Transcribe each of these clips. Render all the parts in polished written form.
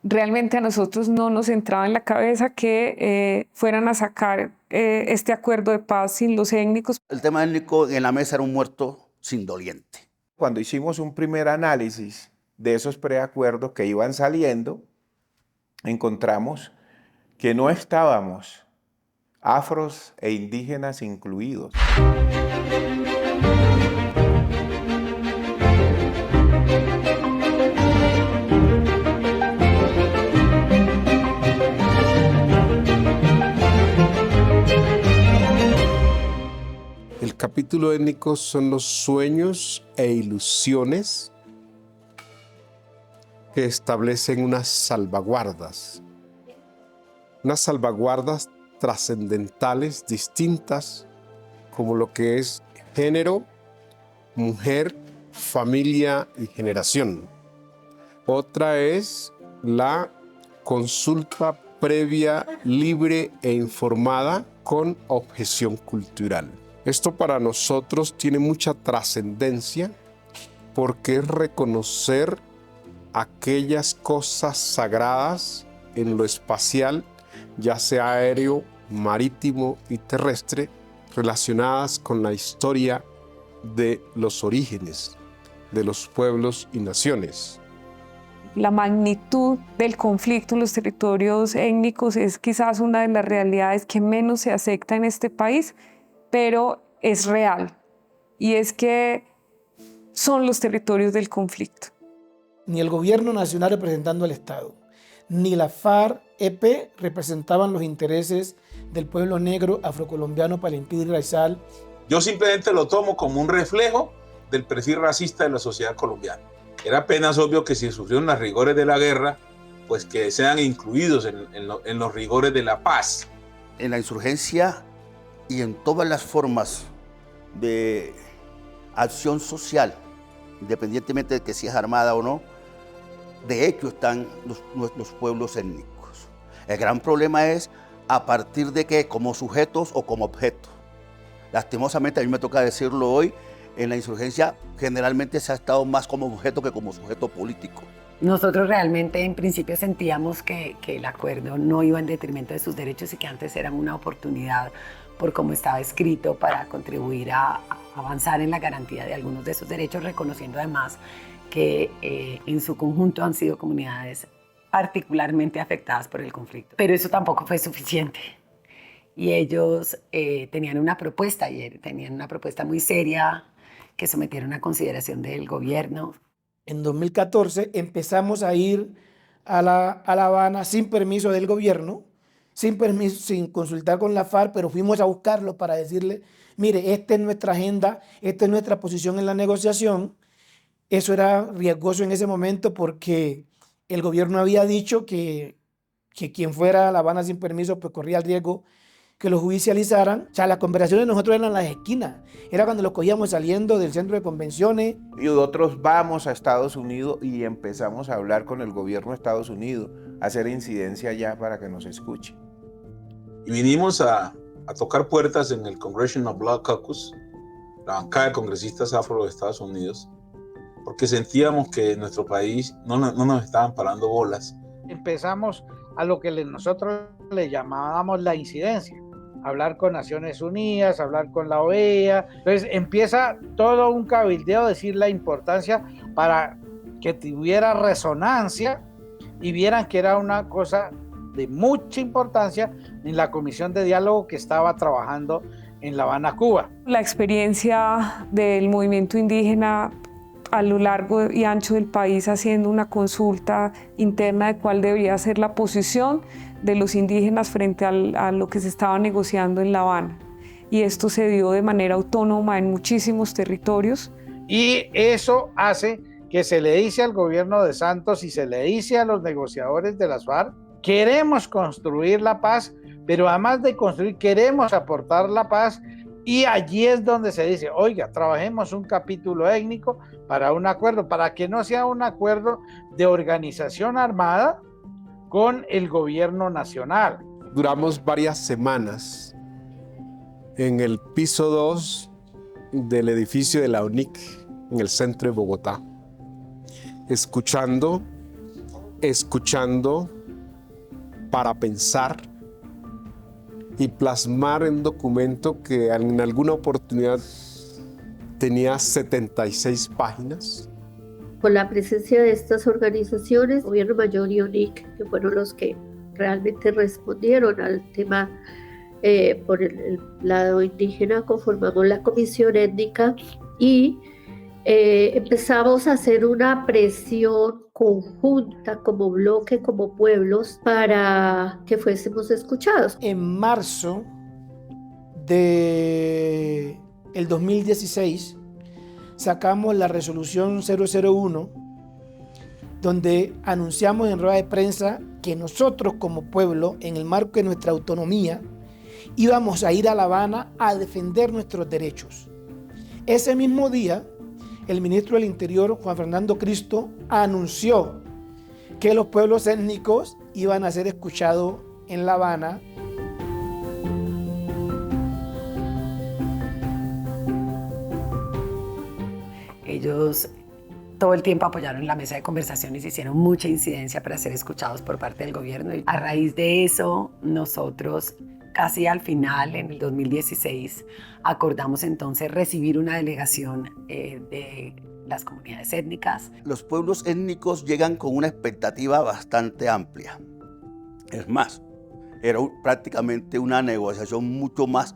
realmente a nosotros no nos entraba en la cabeza que fueran a sacar este acuerdo de paz sin los étnicos. El tema étnico en la mesa era un muerto sin doliente. Cuando hicimos un primer análisis de esos preacuerdos que iban saliendo, encontramos que no estábamos afros e indígenas incluidos. El capítulo étnico son los sueños e ilusiones que establecen unas salvaguardas trascendentales distintas, como lo que es género, mujer, familia y generación. Otra es la consulta previa, libre e informada con objeción cultural. Esto para nosotros tiene mucha trascendencia porque es reconocer aquellas cosas sagradas en lo espacial, ya sea aéreo, marítimo y terrestre, relacionadas con la historia de los orígenes de los pueblos y naciones. La magnitud del conflicto en los territorios étnicos es quizás una de las realidades que menos se acepta en este país, pero es real, y es que son los territorios del conflicto. Ni el gobierno nacional representando al Estado, ni la FARC-EP representaban los intereses del pueblo negro afrocolombiano, palentino y raizal. Yo simplemente lo tomo como un reflejo del perfil racista de la sociedad colombiana. Era apenas obvio que si sufrieron los rigores de la guerra, pues que sean incluidos en los rigores de la paz. En la insurgencia y en todas las formas de acción social, independientemente de que si es armada o no, de hecho están los pueblos étnicos. El gran problema es a partir de qué, como sujetos o como objetos. Lastimosamente, a mí me toca decirlo hoy, en la insurgencia generalmente se ha estado más como objeto que como sujeto político. Nosotros realmente en principio sentíamos que el acuerdo no iba en detrimento de sus derechos y que antes era una oportunidad por cómo estaba escrito para contribuir a avanzar en la garantía de algunos de esos derechos, reconociendo además que en su conjunto han sido comunidades particularmente afectadas por el conflicto. Pero eso tampoco fue suficiente. Y ellos tenían una propuesta muy seria que sometieron a consideración del gobierno. En 2014 empezamos a ir a La Habana sin permiso del gobierno, sin consultar con la FARC, pero fuimos a buscarlo para decirle, mire, esta es nuestra agenda, esta es nuestra posición en la negociación. Eso era riesgoso en ese momento porque el gobierno había dicho que quien fuera a La Habana sin permiso pues corría el riesgo que lo judicializaran. O sea, las conversaciones de nosotros eran en las esquinas. Era cuando los cogíamos saliendo del centro de convenciones. Y nosotros vamos a Estados Unidos y empezamos a hablar con el gobierno de Estados Unidos, a hacer incidencia allá para que nos escuche. Y vinimos a tocar puertas en el Congressional Black Caucus, la bancada de congresistas afro de Estados Unidos, porque sentíamos que en nuestro país no nos estaban parando bolas. Empezamos a lo que nosotros le llamábamos la incidencia, hablar con Naciones Unidas, hablar con la OEA. Entonces empieza todo un cabildeo, decir la importancia para que tuviera resonancia y vieran que era una cosa de mucha importancia en la comisión de diálogo que estaba trabajando en La Habana, Cuba. La experiencia del movimiento indígena a lo largo y ancho del país haciendo una consulta interna de cuál debería ser la posición de los indígenas frente a lo que se estaba negociando en La Habana. Y esto se dio de manera autónoma en muchísimos territorios. Y eso hace que se le dice al gobierno de Santos y se le dice a los negociadores de las FARC, queremos construir la paz, pero además de construir, queremos aportar la paz. Y allí es donde se dice, oiga, trabajemos un capítulo étnico para un acuerdo, para que no sea un acuerdo de organización armada con el gobierno nacional. Duramos varias semanas en el piso 2 del edificio de la UNIC, en el centro de Bogotá, escuchando escuchando para pensar y plasmar en documento que en alguna oportunidad tenía 76 páginas. Con la presencia de estas organizaciones, Gobierno Mayor y ONIC, que fueron los que realmente respondieron al tema por el lado indígena, conformamos la comisión étnica y empezamos a hacer una presión conjunta como bloque, como pueblos, para que fuésemos escuchados. En marzo del 2016 sacamos la resolución 001, donde anunciamos en rueda de prensa que nosotros como pueblo, en el marco de nuestra autonomía, íbamos a ir a La Habana a defender nuestros derechos. Ese mismo día, el ministro del Interior, Juan Fernando Cristo, anunció que los pueblos étnicos iban a ser escuchados en La Habana. Ellos todo el tiempo apoyaron la mesa de conversaciones, hicieron mucha incidencia para ser escuchados por parte del gobierno. Y a raíz de eso, nosotros casi al final, en el 2016, acordamos entonces recibir una delegación de las comunidades étnicas. Los pueblos étnicos llegan con una expectativa bastante amplia. Es más, era prácticamente una negociación mucho más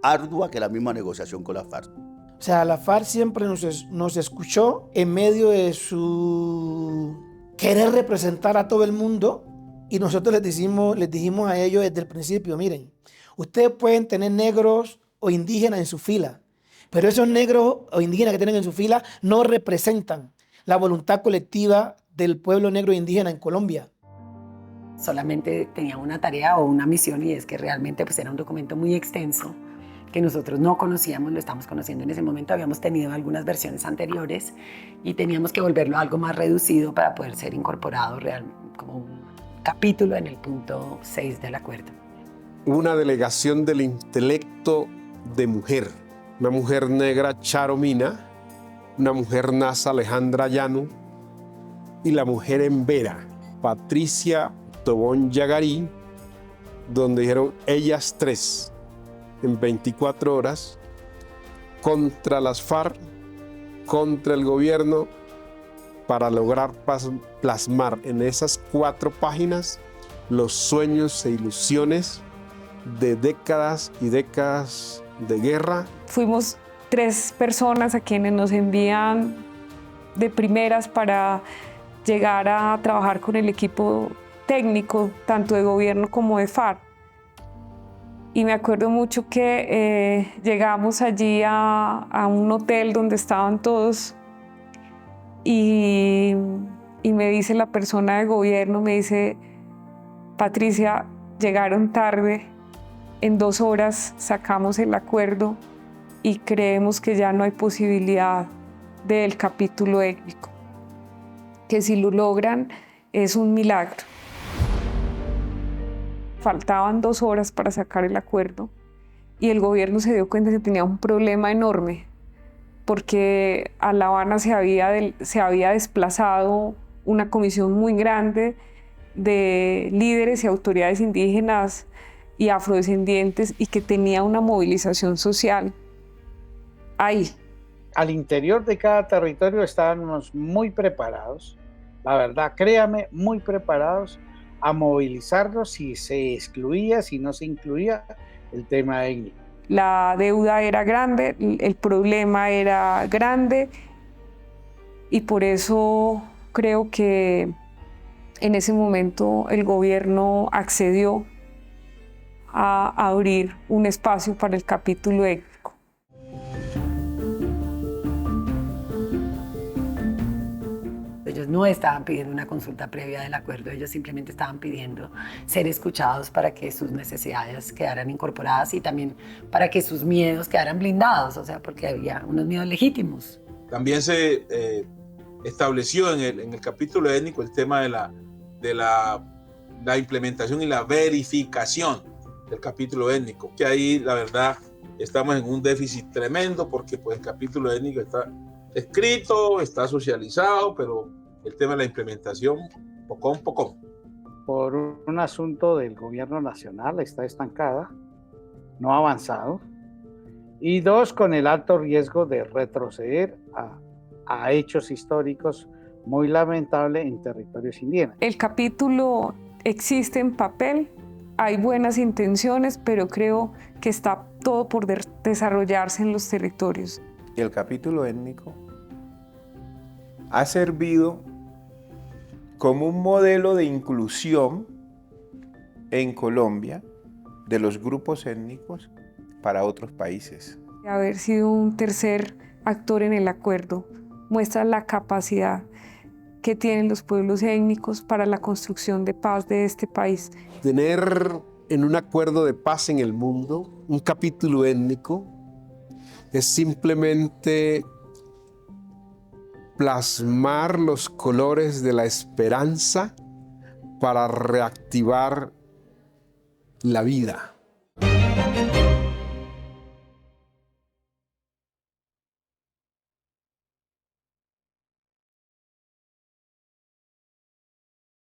ardua que la misma negociación con la FARC. O sea, la FARC siempre nos escuchó en medio de su querer representar a todo el mundo, y nosotros les dijimos a ellos desde el principio: miren, ustedes pueden tener negros o indígenas en su fila, pero esos negros o indígenas que tienen en su fila no representan la voluntad colectiva del pueblo negro e indígena en Colombia. Solamente tenía una tarea o una misión, y es que realmente pues era un documento muy extenso que nosotros no conocíamos, lo estamos conociendo en ese momento. Habíamos tenido algunas versiones anteriores y teníamos que volverlo a algo más reducido para poder ser incorporado como un capítulo en el punto 6 del acuerdo. Una delegación del intelecto de mujer, una mujer negra, Charo Mina, una mujer nasa, Alejandra Llano, y la mujer embera, Patricia Tobón Yagarí, donde dijeron ellas tres, en 24 horas, contra las FARC, contra el gobierno, para lograr plasmar en esas 4 páginas los sueños e ilusiones de décadas y décadas de guerra. Fuimos 3 personas a quienes nos envían de primeras para llegar a trabajar con el equipo técnico, tanto de gobierno como de FARC. Y me acuerdo mucho que llegamos allí a un hotel donde estaban todos, y me dice la persona de gobierno, me dice: Patricia, llegaron tarde, en 2 horas sacamos el acuerdo y creemos que ya no hay posibilidad del capítulo étnico, que si lo logran es un milagro. Faltaban 2 horas para sacar el acuerdo y el gobierno se dio cuenta que tenía un problema enorme, porque a La Habana se había desplazado una comisión muy grande de líderes y autoridades indígenas y afrodescendientes, y que tenía una movilización social ahí. Al interior de cada territorio estábamos muy preparados, la verdad, créame, muy preparados a movilizarlos si se excluía, si no se incluía el tema étnico. La deuda era grande, el problema era grande, y por eso creo que en ese momento el gobierno accedió a abrir un espacio para el capítulo étnico. Ellos no estaban pidiendo una consulta previa del acuerdo, ellos simplemente estaban pidiendo ser escuchados para que sus necesidades quedaran incorporadas y también para que sus miedos quedaran blindados, o sea, porque había unos miedos legítimos. También se estableció en el capítulo étnico el tema de la implementación y la verificación del capítulo étnico, que ahí la verdad estamos en un déficit tremendo, porque pues el capítulo étnico está escrito, está socializado, pero el tema de la implementación Pocón, pocón. Por un asunto del gobierno nacional, está estancada, no ha avanzado. Y dos, con el alto riesgo de retroceder a hechos históricos muy lamentables en territorios indígenas. El capítulo existe en papel, hay buenas intenciones, pero creo que está todo por desarrollarse en los territorios. El capítulo étnico ha servido como un modelo de inclusión en Colombia de los grupos étnicos para otros países. Haber sido un tercer actor en el acuerdo muestra la capacidad que tienen los pueblos étnicos para la construcción de paz de este país. Tener en un acuerdo de paz en el mundo un capítulo étnico es simplemente plasmar los colores de la esperanza para reactivar la vida.